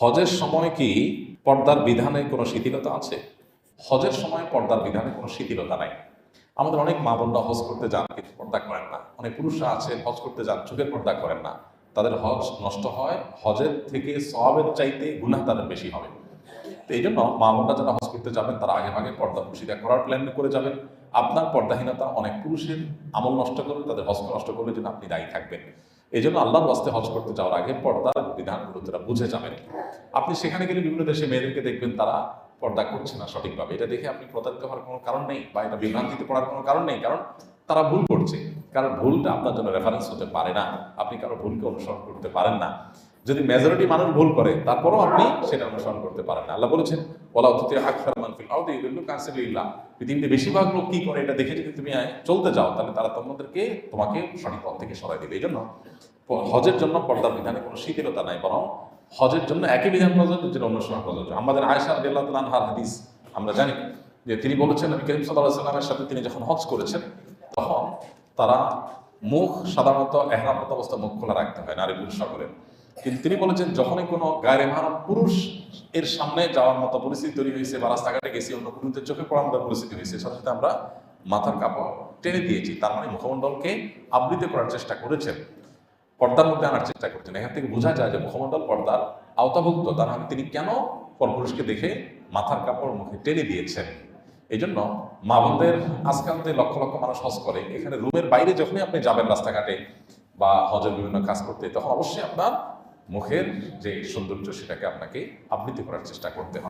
হজের সময় কি পর্দার বিধানে কোনো শিথিলতা আছে? হজের সময় পর্দার বিধানে কোনো শিথিলতা নাই। আমাদের অনেক মা বোনরা হজ করতে যান কিন্তু পর্দা করেন না। অনেক পুরুষরা আছে হজ করতে যান, চোখের পর্দা করেন না। তাদের হজ নষ্ট হয়, হজের থেকে সওয়াবের চাইতে গুনাহ তাদের বেশি হবে। তো এই জন্য মা বোনরা যারা হজ করতে যাবেন তারা আগে ভাগে পর্দা পুশিদা করার প্ল্যান করে যাবেন। আপনার পর্দাহীনতা অনেক পুরুষের আমল নষ্ট করবে, তাদের হজ নষ্ট করবে, যেন আপনি দায়ী থাকবেন। এই জন্য আল্লাহর ওয়াস্তে হজ করতে যাওয়ার আগে পর্দার বিধানগুলো তারা বুঝে যাবেন। আপনি সেখানে গেলে বিভিন্ন দেশে মেয়েদেরকে দেখবেন তারা পর্দা করছে না সঠিকভাবে, এটা দেখে আপনি প্রতারিত হওয়ার কোনো কারণ নেই বা এটা বিভ্রান্তিতে পড়ার কোনো কারণ নেই, কারণ তারা ভুল করছে। কারণ ভুলটা আপনার জন্য রেফারেন্স হতে পারে না, আপনি কারো ভুলকে অনুসরণ করতে পারেন না। যদি মেজরিটি মানুষ ভুল করে তারপরও আপনি সেটা অনুসরণ করতে পারেন না। আল্লাহ বলেছেন ওয়ালা তুতি আকসার মান ফিল আরদি ইউদিল্লুকা আন সাবিলিল্লাহ, পৃথিবীতে বেশিরভাগ লোক কি করে এটা দেখে যদি তুমি চলতে যাও তাহলে তারা তোমাকে সঠিক পথ থেকে সরাই দেবে। এই জন্য হজের জন্য পর্দার বিধানে কোনো শিথিলতা নাই, বরং হজের জন্য একই বিধান প্রযোজ্য যেটা অনুসরণ প্রযোজ্য। আমাদের আয়েশা রাদিয়াল্লাহু তাআলা আনহার হাদিস আমরা জানি যে তিনি বলেছেন নবী করিম সাল্লাল্লাহু আলাইহি ওয়াসাল্লামের সাথে তিনি যখন হজ করেছেন তখন তারা মুখ সাধারণত এহরামত অবস্থা মুখ খোলা রাখতে হয় নারী পুরুষ সকলের, কিন্তু তিনি বলেছেন যখনই কোনো গায়রে মাহরাম পুরুষ এর সামনে যাওয়ার মতো পরিস্থিতি তৈরি হয়েছে বা রাস্তাঘাটে গেছি অন্য পুরুষদের চোখে পড়ার মতো পরিস্থিতি হয়েছে, সাথে সাথে আমরা মাথার কাপড় টেনে দিয়েছি, তার মানে মুখমণ্ডলকে আবৃত করার চেষ্টা করেছেন, পর্দার মধ্যে আনার চেষ্টা করছেন। এখান থেকে বোঝা যায় যে মুখমণ্ডল পর্দার আওতাভুক্ত, তার মানে তিনি কেন পরপুরুষকে দেখে মাথার কাপড় মুখে টেনে দিয়েছেন। এই জন্য মা বোনদের আজকাল যে লক্ষ লক্ষ মানুষ হজ করে, এখানে রুমের বাইরে যখনই আপনি যাবেন রাস্তাঘাটে বা হজের বিভিন্ন কাজ করতে, তখন অবশ্যই আপনার মুখের যে সৌন্দর্য সেটাকে আপনাকে আবৃত করার চেষ্টা করতে হবে।